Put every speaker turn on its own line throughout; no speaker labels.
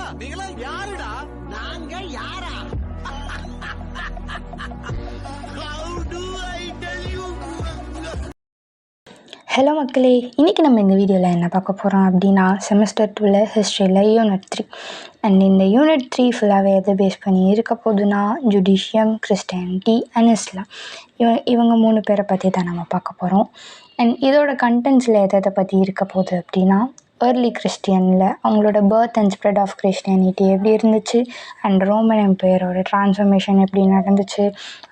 நீங்களா யாருடா?
நாங்க யாரா?
ஹலோ மக்களே, இன்றைக்கி நம்ம இந்த வீடியோவில் என்ன பார்க்க போகிறோம் அப்படின்னா செமஸ்டர் 2 ஹிஸ்ட்ரியில் யூனிட் 3 அண்ட் இந்த யூனிட் 3 ஃபுல்லாகவே எதை பேஸ் பண்ணி இருக்க போகுதுன்னா ஜுடிஷியம், கிறிஸ்டியானிட்டி அண்ட் இஸ்லாம் இவங்க 3 பேரை பற்றி தான் நம்ம பார்க்க போகிறோம். அண்ட் இதோட கண்டென்ட்ஸில் எதை பற்றி இருக்க போகுது அப்படின்னா ஏர்லி கிறிஸ்டியனில் அவங்களோட birth and spread of Christianity எப்படி இருந்துச்சு, அண்ட் ரோமன் எம்பையரோட ட்ரான்ஸ்ஃபர்மேஷன் எப்படி நடந்துச்சு,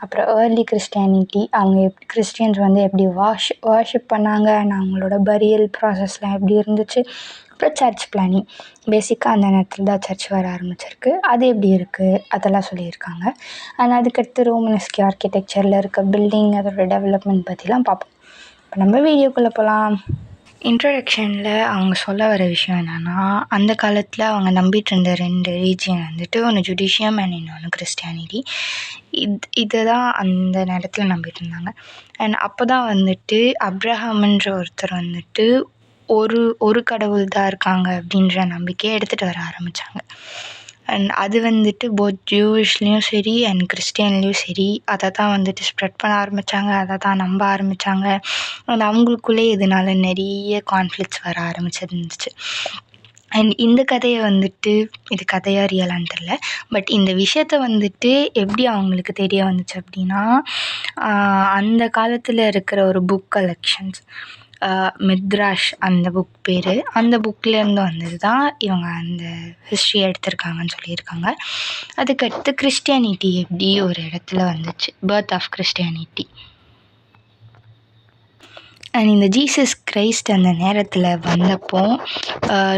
அப்புறம் ஏர்லி கிறிஸ்டியானிட்டி அவங்க கிறிஸ்டியன்ஸ் வந்து எப்படி வார்ஷிப் பண்ணாங்க அண்ட் அவங்களோட பரியல் ப்ராசஸ்லாம் எப்படி இருந்துச்சு, அப்புறம் சர்ச் பிளானிங் பேசிக்காக அந்த நேரத்தில் தான் சர்ச் வர ஆரம்பிச்சிருக்கு, அது எப்படி இருக்குது அதெல்லாம் சொல்லியிருக்காங்க. அண்ட் அதுக்கடுத்து ரோமனஸ்கி ஆர்கிடெக்சரில் இருக்க பில்டிங் அதோட டெவலப்மெண்ட் பற்றிலாம் பார்ப்போம். இப்போ நம்ம வீடியோக்குள்ளே போகலாம். இன்ட்ரடக்ஷனில் அவங்க சொல்ல வர விஷயம் என்னென்னா, அந்த காலத்தில் அவங்க நம்பிட்டு இருந்த 2 ரீஜியன் வந்துட்டு ஒன்று ஜுடிஷியம் அண்ட் இன்னொன்று கிறிஸ்டியானிட்டி. இதை தான் அந்த நேரத்தில் நம்பிட்டு இருந்தாங்க. அண்ட் அப்போ தான் வந்துட்டு அப்ரஹாம்ன்ற ஒருத்தர் வந்துட்டு ஒரு கடவுள் தான் இருக்காங்க அப்படின்ற நம்பிக்கையை எடுத்துகிட்டு வர ஆரம்பித்தாங்க. அண்ட் அது வந்துட்டு போத் ஜூவிஷ்லேயும் சரி அண்ட் கிறிஸ்டியன்லேயும் சரி அதை தான் வந்துட்டு ஸ்ப்ரெட் பண்ண ஆரம்பித்தாங்க, அதை தான் நம்ப ஆரம்பித்தாங்க. அண்ட் அவங்களுக்குள்ளே இதனால நிறைய கான்ஃப்ளிக்ட்ஸ் வர ஆரம்பிச்சிருந்துச்சு. அண்ட் இந்த கதையை வந்துட்டு இது கதையாக ரியலான்னு தெரில, பட் இந்த விஷயத்த வந்துட்டு எப்படி அவங்களுக்கு தெரிய வந்துச்சு அப்படின்னா அந்த காலத்தில் இருக்கிற ஒரு புக் கலெக்ஷன்ஸ் மித்ராஷ் அந்த புக் பேர், அந்த புக்லேருந்து வந்தது தான் இவங்க அந்த ஹிஸ்ட்ரி எடுத்திருக்காங்கன்னு சொல்லியிருக்காங்க. அதுக்கடுத்து கிறிஸ்டியானிட்டி எப்படி ஒரு இடத்துல வந்துச்சு, பர்த் ஆஃப் கிறிஸ்டியானிட்டி. அண்ட் இந்த ஜீசஸ் கிரைஸ்ட் அந்த நேரத்தில் வந்தப்போ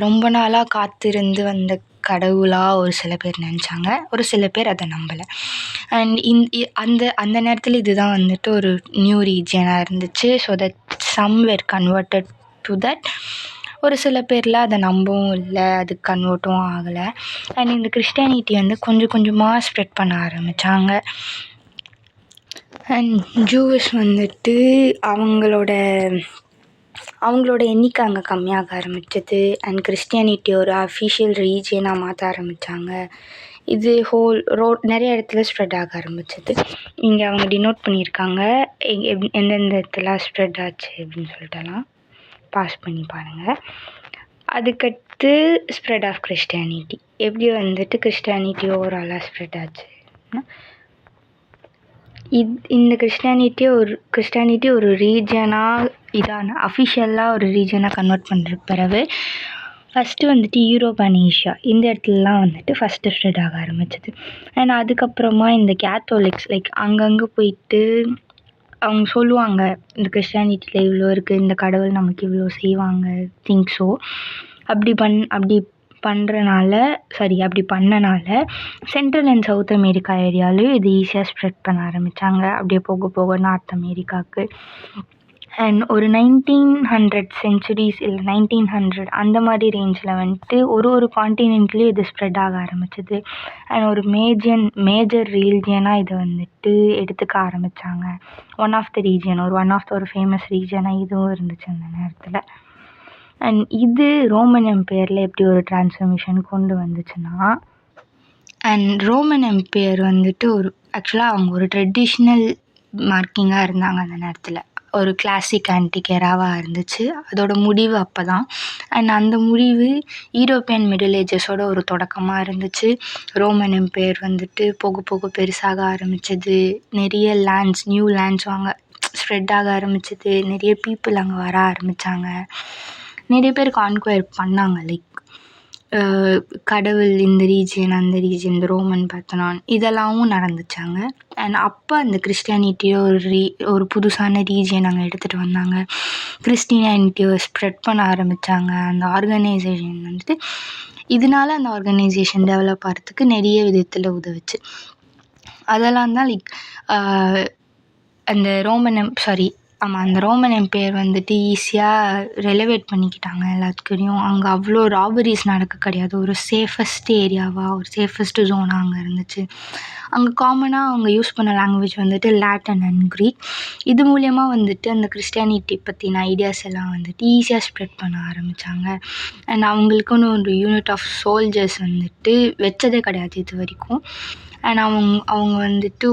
ரொம்ப நாளாக காத்திருந்து வந்த கடவுளாக ஒரு சில பேர் நினச்சாங்க, ஒரு சில பேர் அதை நம்பலை. அண்ட் அந்த நேரத்தில் இதுதான் வந்துட்டு ஒரு நியூ ரீஜியனாக இருந்துச்சு. So that some were converted to that. ஒரு சில பேரில் அதை நம்பவும் இல்லை, அது கன்வெர்ட்டும் ஆகலை. அண்ட் இந்த கிறிஸ்டியானிட்டி வந்து கொஞ்சம் கொஞ்சமாக ஸ்ப்ரெட் பண்ண ஆரம்பித்தாங்க. அண்ட் ஜூவிஷ் வந்துட்டு அவங்களோட எண்ணிக்கை அங்கே கம்மியாக ஆரம்பித்தது. அண்ட் கிறிஸ்டியானிட்டி ஒரு அஃபிஷியல் ரீஜியனாக மாற்ற ஆரம்பித்தாங்க. இது நிறைய இடத்துல ஸ்ப்ரெட் ஆக ஆரம்பிச்சது. இங்கே அவங்க டினோட் பண்ணியிருக்காங்க எந்தெந்த இடத்துல ஸ்ப்ரெட் ஆச்சு அப்படின்னு சொல்லிட்டுலாம் பாஸ் பண்ணி பாருங்கள். அதுக்கடுத்து ஸ்ப்ரெட் ஆஃப் கிறிஸ்டியானிட்டி எப்படி வந்துட்டு கிறிஸ்டியானிட்டி ஓவராலாக ஸ்ப்ரெட் ஆச்சு. இந்த கிறிஸ்டியானிட்டி ஒரு ரீஜனாக இதான அஃபிஷியலாக ஒரு ரீஜனாக கன்வெர்ட் பண்ணுற பிறகு ஃபஸ்ட்டு வந்துட்டு யூரோப் அண்ட் ஏஷியா இந்த இடத்துலலாம் வந்துட்டு ஃபஸ்ட்டு ஸ்ப்ரெட் ஆக ஆரம்பிச்சது. அண்ட் அதுக்கப்புறமா இந்த கேத்தோலிக்ஸ் அங்கங்கே போயிட்டு அவங்க சொல்லுவாங்க இந்த கிறிஸ்டியானிட்டியில் இவ்வளோ இருக்குது, இந்த கடவுள் நமக்கு இவ்வளோ செய்வாங்க திங்க்ஸோ. அப்படி பண்ணனால சென்ட்ரல் அண்ட் சவுத் அமெரிக்கா ஏரியாலையும் இது ஈஸியாக ஸ்ப்ரெட் பண்ண ஆரம்பித்தாங்க. அப்படியே போக போக நார்த் அமெரிக்காவுக்கு. அண்ட் ஒரு 1900 சென்ச்சுரிஸ் இல்லை 1900 அந்த மாதிரி ரேஞ்சில் வந்துட்டு ஒரு கான்டினென்ட்லேயும் இது ஸ்ப்ரெட் ஆக ஆரம்பிச்சிது. அண்ட் ஒரு மேஜர் ரீஜியனாக இதை வந்துட்டு எடுத்துக்க ஆரம்பித்தாங்க. ஒன் ஆஃப் த ஒரு ஃபேமஸ் ரீஜனாக இதுவும் இருந்துச்சு அந்த நேரத்தில். அண்ட் இது ரோமன் எம்பையரில் எப்படி ஒரு டிரான்ஸ்ஃபர்மேஷன் கொண்டு வந்துச்சுன்னா, அண்ட் ரோமன் எம்பையர் வந்துட்டு ஆக்சுவலாக அவங்க ஒரு ட்ரெடிஷ்னல் மார்க்கிங்காக இருந்தாங்க அந்த நேரத்தில். ஒரு கிளாசிக் ஆன்டிக் எராவாக இருந்துச்சு. அதோட முடிவு அப்போ தான். அண்ட் அந்த முடிவு யூரோப்பியன் மிடில் ஏஜஸோட ஒரு தொடக்கமாக இருந்துச்சு. ரோமன் எம்பையர் வந்துட்டு போக போக பெருசாக ஆரம்பித்தது. நிறைய நியூ லேண்ட்ஸ் ஸ்ப்ரெட் ஆக ஆரம்பிச்சது. நிறைய பீப்புள் அங்கே வர ஆரம்பித்தாங்க. நிறைய பேர் கான்குயர் பண்ணாங்க. கடவுள் இந்த ரீஜியன் அந்த ரீஜியன் இந்த ரோமன் பர்த்தனான் இதெல்லாமும் நடந்துச்சாங்க. அண்ட் அப்போ அந்த கிறிஸ்டியானிட்டியை ஒரு புதுசான ரீஜியன் அங்கே எடுத்துகிட்டு வந்தாங்க. கிறிஸ்டியானிட்டியை ஸ்ப்ரெட் பண்ண ஆரம்பித்தாங்க. அந்த ஆர்கனைசேஷன் வந்துட்டு இதனால அந்த ஆர்கனைசேஷன் டெவலப் ஆகிறதுக்கு நிறைய விதத்தில் உதவுச்சு. அதெல்லாம் தான் அந்த ரோமன் எம்பையர் வந்துட்டு ஈஸியாக ரெலவேட் பண்ணிக்கிட்டாங்க எல்லாத்துக்கிட்டையும். அங்கே அவ்வளோ ராபரிஸ் நடக்க கிடையாது. ஒரு சேஃபஸ்ட் ஏரியாவாக ஒரு சேஃபஸ்ட் ஜோனாக அங்கே இருந்துச்சு. அங்கே காமனாக அவங்க யூஸ் பண்ண லாங்குவேஜ் வந்துட்டு லாட்டின் அண்ட் க்ரீக். இது மூலியமா வந்துட்டு அந்த கிறிஸ்டியானிட்டி பற்றின ஐடியாஸ் எல்லாம் வந்துட்டு ஈஸியாக ஸ்ப்ரெட் பண்ண ஆரம்பித்தாங்க. அண்ட் அவங்களுக்குன்னு ஒரு யூனிட் ஆஃப் சோல்ஜர்ஸ் வந்துட்டு வச்சதே கிடையாது இது வரைக்கும். அண்ட் அவங்க வந்துட்டு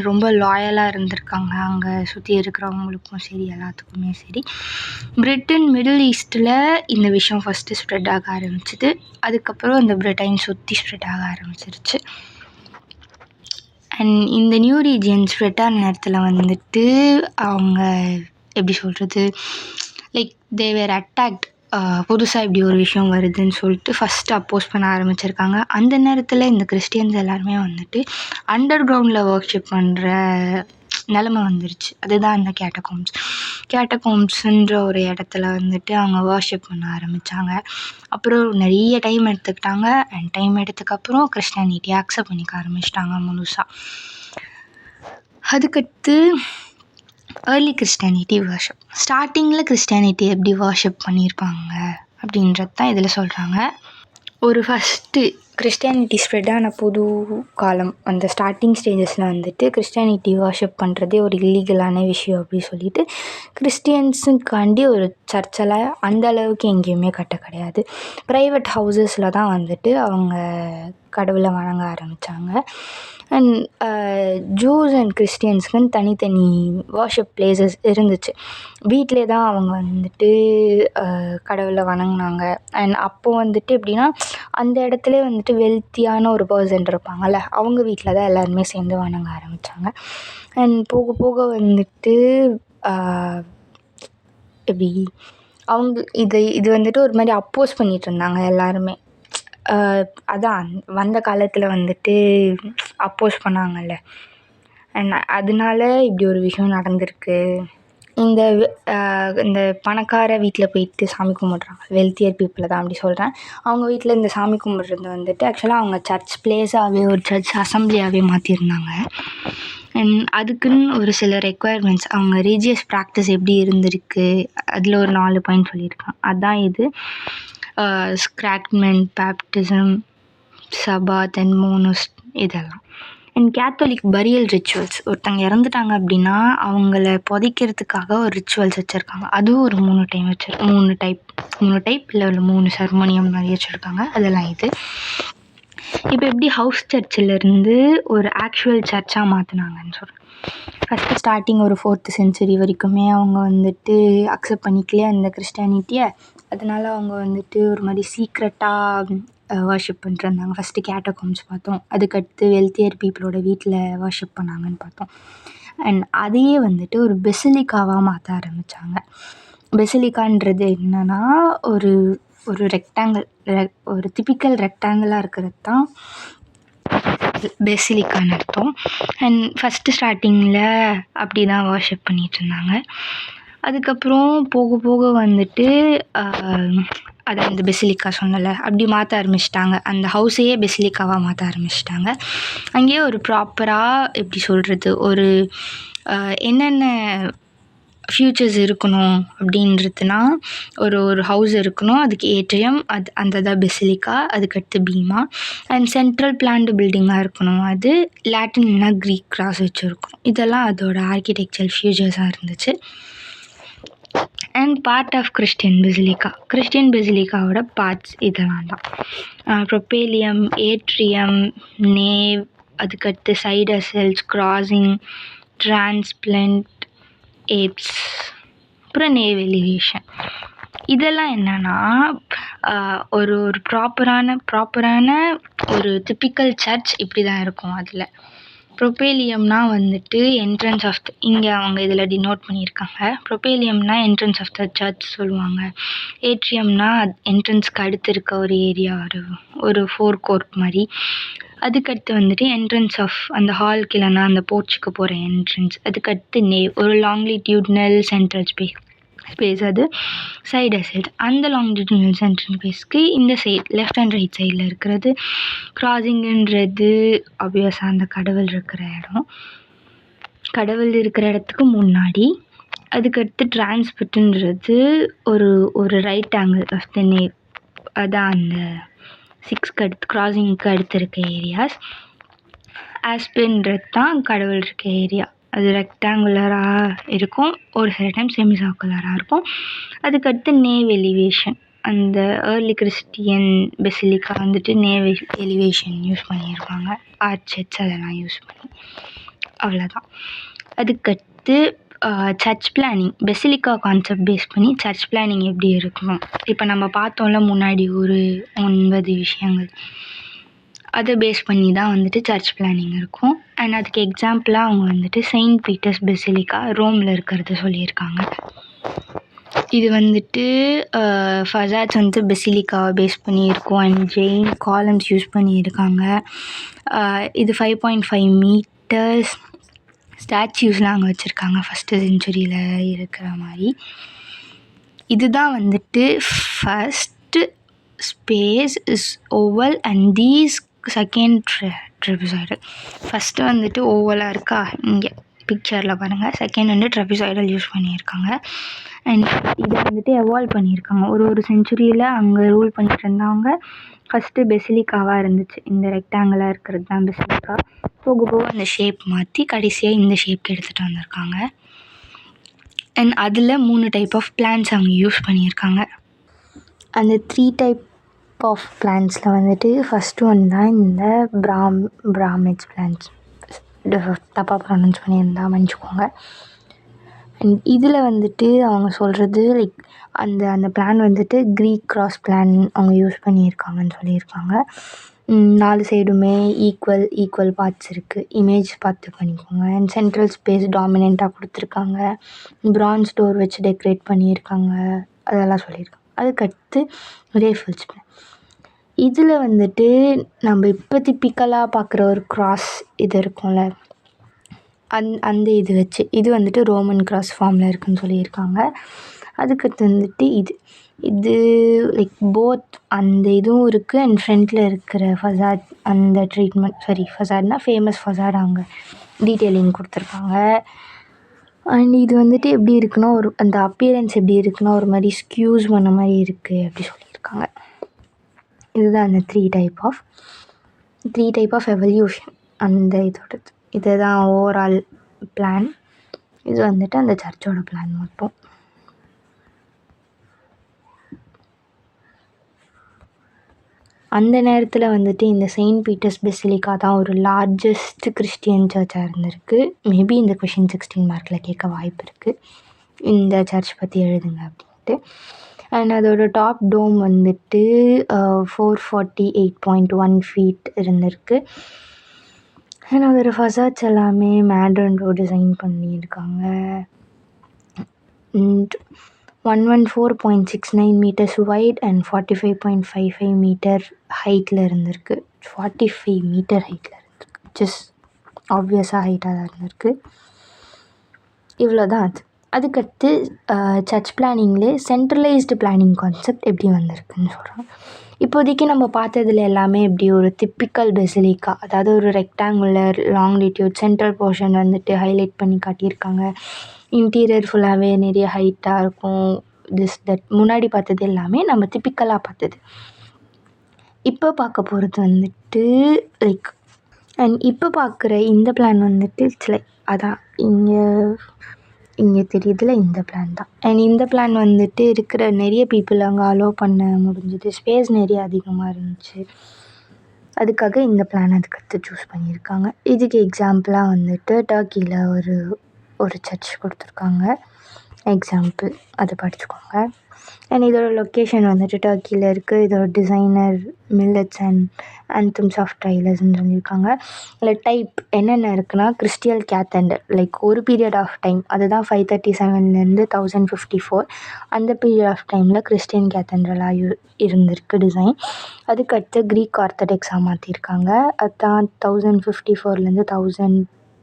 ரொம்ப லாயலாக இருந்திருக்காங்க அங்கே சுற்றி இருக்கிறவங்களுக்கும் சரி, எல்லாத்துக்குமே சரி. பிரிட்டன் மிடில் ஈஸ்ட்டில் இந்த விஷயம் ஃபஸ்ட்டு ஸ்ப்ரெட் ஆக ஆரம்பிச்சிது. அதுக்கப்புறம் இந்த பிரிட்டன் சுற்றி ஸ்ப்ரெட் ஆக ஆரம்பிச்சிருச்சு. அண்ட் இந்த நியூ ரீஜியன் ஸ்ப்ரெட் ஆன நேரத்தில் வந்துட்டு அவங்க எப்படி சொல்கிறது, லைக் தேவர் அட்டாக்ட். புதுசாக இப்படி ஒரு விஷயம் வருதுன்னு சொல்லிட்டு ஃபஸ்ட்டு அப்போஸ் பண்ண ஆரம்பிச்சிருக்காங்க. அந்த நேரத்தில் இந்த கிறிஸ்டியன்ஸ் எல்லாருமே வந்துட்டு அண்டர் கிரவுண்டில் ஒர்க்ஷிப் பண்ணுற நிலமை வந்துருச்சு. அதுதான் இந்த கேட்டகோம்ஸ்ன்ற ஒரு இடத்துல வந்துட்டு அவங்க வர்ஷிப் பண்ண ஆரம்பித்தாங்க. அப்புறம் நிறைய டைம் எடுத்துக்கிட்டாங்க. அண்ட் டைம் எடுத்ததுக்கப்புறம் கிறிஸ்டியானிட்டியை அக்செப்ட் பண்ணிக்க ஆரம்பிச்சிட்டாங்க முழுசாக. அதுக்கடுத்து ஏர்லி கிறிஸ்டியானிட்டி வர்ஷிப். ஸ்டார்டிங்கில் கிறிஸ்டியானிட்டி எப்படி வர்ஷிப் பண்ணியிருப்பாங்க அப்படின்றது தான் இதில் சொல்கிறாங்க. ஒரு ஃபஸ்ட்டு கிறிஸ்டியானிட்டி ஸ்ப்ரெட் ஆன புது காலம், அந்த ஸ்டார்டிங் ஸ்டேஜஸில் வந்துட்டு கிறிஸ்டியானிட்டி வர்ஷிப் பண்ணுறதே ஒரு இல்லீகலான விஷயம் அப்படி சொல்லிட்டு கிறிஸ்டியன்ஸுக்காண்டி ஒரு சர்ச்செல்லாம் அந்த அளவுக்கு எங்கேயுமே கட்ட கிடையாது. ப்ரைவேட் ஹவுசஸில் தான் வந்துட்டு அவங்க கடவுளை வணங்க ஆரம்பித்தாங்க. அண்ட் ஜூஸ் அண்ட் கிறிஸ்டியன்ஸ்க்குன்னு தனித்தனி வர்ஷிப் பிளேசஸ் இருந்துச்சு. வீட்டிலே தான் அவங்க வந்துட்டு கடவுளை வணங்கினாங்க. அண்ட் அப்போது வந்துட்டு எப்படின்னா, அந்த இடத்துல வந்துட்டு வெல்த்தியான ஒரு பர்சன் இருப்பாங்கள்ல, அவங்க வீட்டில் தான் எல்லாருமே சேர்ந்து வணங்க ஆரம்பித்தாங்க. அண்ட் போக போக வந்துட்டு எப்படி அவங்க இது வந்துட்டு ஒரு மாதிரி அப்போஸ் பண்ணிகிட்டு இருந்தாங்க எல்லாருமே. அதான் வந்த காலத்தில் வந்துட்டு அப்போஸ் பண்ணாங்கல்ல. அண்ட் அதனால இப்படி ஒரு விஷயம் நடந்திருக்கு. இந்த பணக்கார வீட்டில் போயிட்டு சாமி கும்பிட்றாங்க, வெல்த்தியர் பீப்புளை தான் அப்படி சொல்கிறேன். அவங்க வீட்டில் இந்த சாமி கும்பிட்றது வந்துட்டு ஆக்சுவலாக அவங்க சர்ச் பிளேஸாகவே, ஒரு சர்ச் அசம்பிளியாகவே மாற்றிருந்தாங்க. அண்ட் அதுக்குன்னு ஒரு சில ரெக்குயர்மெண்ட்ஸ், அவங்க ரிலீஜியஸ் ப்ராக்டிஸ் எப்படி இருந்திருக்கு, அதில் ஒரு 4 பாயிண்ட் சொல்லியிருக்காங்க. அதுதான் இது: ஸ்க்ராக்மெண்ட், பேப்டிசம், சபாத் அண்ட் மோனோஸ்ட், இதெல்லாம். And Catholic burial rituals. ஒருத்தங்க இறந்துட்டாங்க அப்படின்னா அவங்கள புதைக்கிறதுக்காக ஒரு ரிச்சுவல்ஸ் வச்சுருக்காங்க. அதுவும் ஒரு 3 டைப் இல்லை ஒரு 3 செர்மோனியம் மாதிரி வச்சுருக்காங்க. அதெல்லாம் இது. இப்போ எப்படி ஹவுஸ் சர்ச்சிலேருந்து ஒரு ஆக்சுவல் சர்ச்சாக மாற்றினாங்கன்னு சொல்கிறேன். ஃபஸ்ட்டு ஸ்டார்டிங் ஒரு 4th century வரைக்குமே அவங்க வந்துட்டு அக்செப்ட் பண்ணிக்கலையே அந்த கிறிஸ்டியானிட்டியை. அதனால அவங்க வந்துட்டு ஒரு மாதிரி சீக்ரெட்டாக வர்ஷிப் பண்ணிட்டுருந்தாங்க. ஃபஸ்ட்டு கேட்டகோம்ஸ் பார்த்தோம். அதுக்கடுத்து வெல்த்தியர் பீப்புளோட வீட்டில் வர்ஷிப் பண்ணாங்கன்னு பார்த்தோம். அண்ட் அதையே வந்துட்டு ஒரு பெசிலிக்காவாக மாற்ற ஆரம்பித்தாங்க. பெசிலிக்கான்றது என்னென்னா, ஒரு ரெக்டாங்கிள், ஒரு டிப்பிக்கல் ரெக்டாங்கிளாக இருக்கிறது தான் பெசிலிக்கான்னு அர்த்தம். அண்ட் ஃபஸ்ட்டு ஸ்டார்டிங்கில் அப்படி தான் வர்ஷிப் பண்ணிகிட்ருந்தாங்க. அதுக்கப்புறம் போக போக வந்துட்டு அதை அந்த பெசிலிக்கா சொன்னலை அப்படி மாற்ற ஆரம்பிச்சிட்டாங்க. அந்த ஹவுஸையே பெசிலிக்காவாக மாற்ற ஆரம்பிச்சிட்டாங்க. அங்கேயே ஒரு ப்ராப்பராக எப்படி சொல்கிறது, ஒரு என்னென்ன ஃப்யூச்சர்ஸ் இருக்கணும் அப்படின்றதுனா, ஒரு ஹவுஸ் இருக்கணும், அதுக்கு ஏட்ரியம், அந்த தான் பெசிலிக்கா, அதுக்கடுத்து பீமா. அண்ட் சென்ட்ரல் பிளான்டு பில்டிங்காக இருக்கணும், அது லாட்டின் இல்லைனா க்ரீக் கிராஸ் வச்சுருக்கணும். இதெல்லாம் அதோட ஆர்கிடெக்சரல் ஃபியூச்சர்ஸாக இருந்துச்சு. அண்ட் பார்ட் ஆஃப் கிறிஸ்டியன் பெசிலிக்காவோட பார்ட்ஸ் இதெல்லாம் தான்: ப்ரொபேலியம், ஏட்ரியம், நேவ், அதுக்கடுத்து side aisles, crossing, transept, apse, அப்புறம் நேவ் எலிவேஷன். இதெல்லாம் என்னென்னா, ஒரு ப்ராப்பரான ஒரு டிப்பிக்கல் சர்ச் இப்படி தான் இருக்கும். அதில் ப்ரொபேலியம்னா வந்துட்டு என்ட்ரன்ஸ் ஆஃப் இங்கே அவங்க இதில் டினோட் பண்ணியிருக்காங்க. ப்ரொபேலியம்னா என்ட்ரன்ஸ் ஆஃப் த சர்ச் சொல்லுவாங்க. ஏட்ரியம்னா என்ட்ரன்ஸ்க்கு அடுத்து இருக்க ஒரு ஏரியா, ஒரு 4 கோர்ட் மாதிரி. அதுக்கடுத்து வந்துட்டு என்ட்ரன்ஸ் ஆஃப் அந்த ஹால்க்கு இல்லைன்னா அந்த போர்ச்சுக்கு போகிற என்ட்ரன்ஸ். அதுக்கடுத்து நேவ், ஒரு லாங்கிடியூட்னல் சென்ட்ரல் ஸ்பேஸ், அது சைடு அசைட். அந்த லாங்கிடியூட்னல் சென்ட்ரல் ஸ்பேஸ்க்கு இந்த சைட் லெஃப்ட் அண்ட் ரைட் சைடில் இருக்கிறது. கிராசிங்குன்றது ஆப்வியஸாக அந்த கடவுள் இருக்கிற இடம், கடவுள் இருக்கிற இடத்துக்கு முன்னாடி. அதுக்கடுத்து டிரான்ஸ்பிட்டுன்றது ஒரு right angle of the nave, அதான் அந்த 6க்கு அடுத்து கிராசிங்க்கு அடுத்து இருக்க ஏரியாஸ். ஆஸ்பின்றது தான் கடவுள் இருக்க ஏரியா. அது ரெக்டாங்குலராக இருக்கும், ஒரு சில டைம் செமி சர்க்குலராக இருக்கும். அதுக்கடுத்து நேவ் எலிவேஷன், அந்த ஏர்லி கிறிஸ்டியன் பெசிலிக்கா வந்துட்டு நேவ் எலிவேஷன் யூஸ் பண்ணியிருப்பாங்க, ஆர்ச்செட்ஸ் அதெல்லாம் யூஸ் பண்ணி. அவ்வளோதான். அதுக்கடுத்து church planning, basilica concept base பண்ணி சர்ச் பிளானிங் எப்படி இருக்கணும். இப்போ நம்ம பார்த்தோம்ல முன்னாடி ஒரு 9 விஷயங்கள், அதை பேஸ் பண்ணி தான் வந்துட்டு சர்ச் பிளானிங் இருக்கும். அண்ட் அதுக்கு எக்ஸாம்பிளாக அவங்க வந்துட்டு செயின்ட் பீட்டர்ஸ் பெசிலிக்கா ரோமில் இருக்கிறத சொல்லியிருக்காங்க. இது வந்துட்டு ஃபசாட்ஸ் வந்து பெசிலிக்காவை பேஸ் பண்ணி இருக்கும் அண்ட் ஜெயின் காலம்ஸ் யூஸ் பண்ணியிருக்காங்க. இது 5.5 மீட்டர்ஸ் ஸ்டாச்சுஸ்லாம் அங்கே வச்சுருக்காங்க, ஃபஸ்ட்டு செஞ்சுரியில் இருக்கிற மாதிரி. இதுதான் வந்துட்டு first space is oval and these second trapezoidal. First வந்துட்டு ஓவலாக இருக்கா, இங்கே பிக்சரில் பாருங்கள். செகண்ட் வந்து ட்ரெபிசாய்டல் யூஸ் பண்ணியிருக்காங்க. அண்ட் இதை வந்துட்டு எவால்வ் பண்ணியிருக்காங்க. ஒரு செஞ்சுரியில் அங்கே ரூல் பண்ணிட்டு இருந்தவங்க ஃபஸ்ட்டு பெசிலிக்காவாக இருந்துச்சு, இந்த ரெக்டாங்கிளாக இருக்கிறது தான் பெசிலிக்கா. போக போக அந்த ஷேப் மாற்றி கடைசியாக இந்த ஷேப்க்கு எடுத்துகிட்டு வந்திருக்காங்க. அண்ட் அதில் 3 டைப் ஆஃப் பிளான்ஸ் அவங்க யூஸ் பண்ணியிருக்காங்க. அந்த 3 டைப் ஆஃப் பிளான்ஸில் வந்துட்டு ஃபஸ்ட்டு ஒன் தான் இந்த பிராமிட்ஸ் பிளான்ஸ். தப்பாக ப்ரொனவுன்ஸ் பண்ணியிருந்தா மன்னிச்சுக்கோங்க. அண்ட் இதில் வந்துட்டு அவங்க சொல்கிறது லைக் அந்த பிளான் வந்துட்டு க்ரீக் கிராஸ் பிளான் அவங்க யூஸ் பண்ணியிருக்காங்கன்னு சொல்லியிருக்காங்க. 4 சைடுமே ஈக்குவல் பார்ட்ஸ் இருக்குது, இமேஜ் பார்த்து பண்ணிக்கோங்க. அண்ட் சென்ட்ரல் ஸ்பேஸ் டாமினண்ட்டாக கொடுத்துருக்காங்க, பிரான்ஸ் டோர் வச்சு டெக்கரேட் பண்ணியிருக்காங்க, அதெல்லாம் சொல்லியிருக்காங்க. அதுக்கடுத்து ரேஃபல்ஸ் பிளான். இதில் வந்துட்டு நம்ம இப்போ டிப்பிக்கலாக பார்க்குற ஒரு கிராஸ் இது இருக்கும்ல, அந்த இது வச்சு இது வந்துட்டு ரோமன் கிராஸ் ஃபார்மில் இருக்குதுன்னு சொல்லியிருக்காங்க. அதுக்கடுத்து வந்துட்டு இது லைக் போத் அந்த இதுவும் இருக்குது அண்ட் ஃப்ரண்ட்டில் இருக்கிற ஃபசாட் அந்த ஃபசாட்னா ஃபேமஸ் ஃபசாட் அங்கே டீட்டெயிலிங் கொடுத்துருக்காங்க. அண்ட் இது வந்துட்டு எப்படி இருக்குன்னா அந்த அப்பியரன்ஸ் எப்படி இருக்குன்னா ஒரு மாதிரி ஸ்க்யூஸ் பண்ண மாதிரி இருக்குது அப்படி சொல்லியிருக்காங்க. இதுதான் அந்த 3 டைப் ஆஃப் எவல்யூஷன் அந்த இதோடது. இதுதான் ஓவரால் பிளான். இது வந்துட்டு அந்த சர்ச்சோட பிளான் மட்டும். அந்த நேரத்தில் வந்துட்டு இந்த செயின்ட் பீட்டர்ஸ் பெசிலிக்கா தான் ஒரு லார்ஜஸ்ட் கிறிஸ்டியன் சர்ச்சாக இருந்திருக்கு. மேபி இந்த கொஷின் 16 மார்க்கில் கேட்க வாய்ப்பு இருக்குது, இந்த சர்ச் பற்றி எழுதுங்க அப்படின்ட்டு. அண்ட் அதோட டாப் டோம் வந்துட்டு 448.1 ஃபீட் இருந்திருக்கு. அண்ட் அதோட ஃபசாட்ஸ் எல்லாமே மேட்ரன் ரோடு டிசைன் பண்ணியிருக்காங்க. 114.69 மீட்டர்ஸ் வைட் அண்ட் 45.55 மீட்டர் ஹைட்டில் இருந்திருக்கு. 45 மீட்டர் ஹைட்டில் இருந்திருக்கு, ஜஸ்ட் ஆப்வியஸாக ஹைட்டாக தான் இருந்திருக்கு. இவ்வளோ தான் அது. அதுக்கடுத்து சர்ச் பிளானிங்லேயே சென்ட்ரலைஸ்டு பிளானிங் கான்செப்ட் எப்படி வந்திருக்குன்னு சொல்கிறோம். இப்போதைக்கு நம்ம பார்த்ததுல எல்லாமே எப்படி ஒரு டிப்பிக்கல் பெசிலிக்கா, அதாவது ஒரு ரெக்டாங்குலர் லாங்கிடியூட் சென்ட்ரல் போர்ஷன் வந்துட்டு ஹைலைட் பண்ணி காட்டியிருக்காங்க. இன்டீரியர் ஃபுல்லாகவே நிறைய ஹைட்டாக இருக்கும். முன்னாடி பார்த்தது எல்லாமே நம்ம டிப்பிக்கலாக பார்த்தது. இப்போ பார்க்க போகிறது வந்துட்டு லைக் அண்ட் இப்போ பார்க்குற இந்த பிளான் வந்துட்டு இட்ஸ் லைக் அதான் இங்கே தெரியுதுல இந்த பிளான் தான். அண்ட் இந்த பிளான் வந்துட்டு இருக்கிற நிறைய பீப்புள் அங்கே அலோவ் பண்ண முடிஞ்சுது, ஸ்பேஸ் நிறைய அதிகமாக இருந்துச்சு. அதுக்காக இந்த பிளான் அதுக்கடுத்து சூஸ் பண்ணியிருக்காங்க. இதுக்கு எக்ஸாம்பிளாக வந்துட்டு டர்க்கியில் ஒரு சர்ச் கொடுத்துருக்காங்க, எக்ஸாம்பிள் அதை படிச்சுக்கோங்க. அண்ட் இதோட லொக்கேஷன் வந்துட்டு டர்க்கியில் இருக்குது. இதோட டிசைனர் மில்லட்ஸ் அண்ட் ஆந்தம்ஸ் ஆஃப் டைலர்ஸ்ன்னு சொல்லியிருக்காங்க. இதில் டைப் என்னென்ன இருக்குன்னா கிறிஸ்டியல் கேத்தண்டர், லைக் ஒரு பீரியட் ஆஃப் டைம் அதுதான் 537 1054 அந்த பீரியட் ஆஃப் டைமில் கிறிஸ்டியன் கேத்தண்ட்ரலாக இருந்திருக்கு டிசைன். அதுக்கடுத்து க்ரீக் ஆர்த்தடாக்ஸாக மாற்றிருக்காங்க, அதுதான் 1054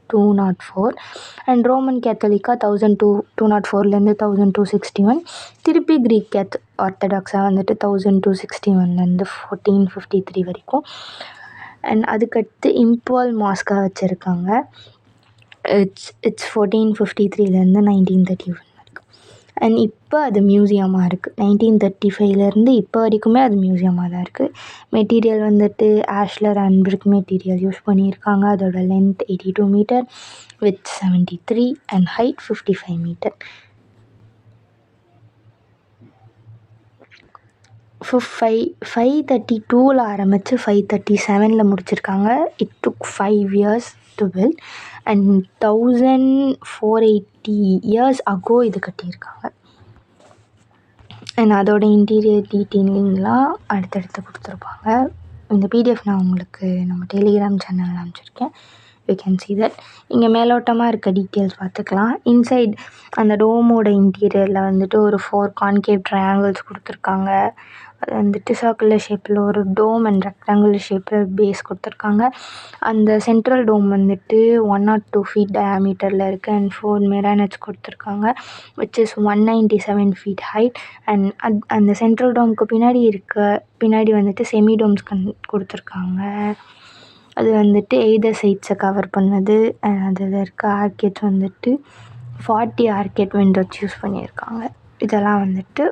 1204 அண்ட் ரோமன் கேத்தலிக்கா 1204 1261. திருப்பி க்ரீக் ஆர்த்தடாக்ஸாக வந்துட்டு 1261 1453 வரைக்கும். அண்ட் அதுக்கடுத்து இம்பால் மாஸ்காக வச்சுருக்காங்க, இட்ஸ் 1453 1931 வரைக்கும். அண்ட் இப்போ அது மியூசியமாக இருக்குது. 1935லேருந்து இப்போ வரைக்குமே அது மியூசியமாக தான் இருக்குது. மெட்டீரியல் வந்துட்டு ashlar and brick material use பண்ணியிருக்காங்க. அதோட length 82 metre, with 73 and height 55 metre. 532 ஆரம்பித்து 537 முடிச்சிருக்காங்க. It took 5 years to build and 1480 years ago இது கட்டியிருக்காங்க. அண்ட் அதோட இன்டீரியர் டீட்டெயிலிங்லாம் அடுத்தடுத்து கொடுத்துருப்பாங்க. இந்த பிடிஎஃப் நான் உங்களுக்கு நம்ம டெலிகிராம் சேனலில் அனுப்பிச்சிருக்கேன். You can see that. இங்கே மேலோட்டமாக இருக்க டீட்டெயில்ஸ் பார்த்துக்கலாம். இன்சைட் அந்த டோமோட இன்டீரியரில் வந்துட்டு ஒரு 4 கான்கேவ் ட்ரையாங்கிள்ஸ் கொடுத்துருக்காங்க. அது வந்துட்டு சர்க்குலர் ஷேப்பில் ஒரு டோம் அண்ட் ரெக்டாங்குலர் ஷேப்பில் பேஸ் கொடுத்துருக்காங்க. அந்த சென்ட்ரல் டோம் வந்துட்டு 102 feet டயாமீட்டரில் இருக்குது அண்ட் 4 மிரானட்ஸ் கொடுத்துருக்காங்க, which is 197 feet height. And அந்த சென்ட்ரல் டோமுக்கு பின்னாடி வந்துட்டு செமி டோம்ஸ் கொடுத்துருக்காங்க. அது வந்துட்டு எய்தர் சைட்ஸை கவர் பண்ணுது. அண்ட் அதில் இருக்க ஆர்கேட்ஸ் வந்துட்டு 40 ஆர்கேட் விண்டோஸ் யூஸ் பண்ணியிருக்காங்க. இதெல்லாம் வந்துட்டு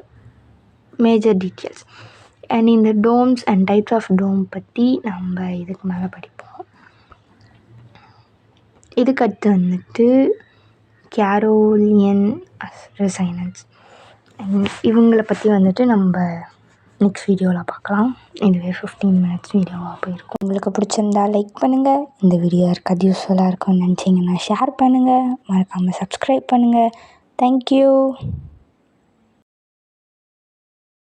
மேஜர் டீட்டெயில்ஸ். அண்ட் இந்த டோம்ஸ் அண்ட் டைப்ஸ் ஆஃப் டோம் பற்றி நம்ம இதுக்கு மேலே படிப்போம். இதுக்கடுத்து வந்துட்டு கேரோலியன் ரெசைனன்ஸ், அண்ட் இவங்களை பற்றி வந்துட்டு நம்ம நெக்ஸ்ட் வீடியோவில் பார்க்கலாம். இதுவே 15 minutes வீடியோவாக போயிருக்கும். உங்களுக்கு பிடிச்சிருந்தா லைக் பண்ணுங்கள். இந்த வீடியோ யாருக்காவது யூஸ்ஃபுல்லாக இருக்கும்னு நினச்சிங்கன்னா ஷேர் பண்ணுங்கள். மறக்காமல் சப்ஸ்கிரைப் பண்ணுங்கள். தேங்க்யூ.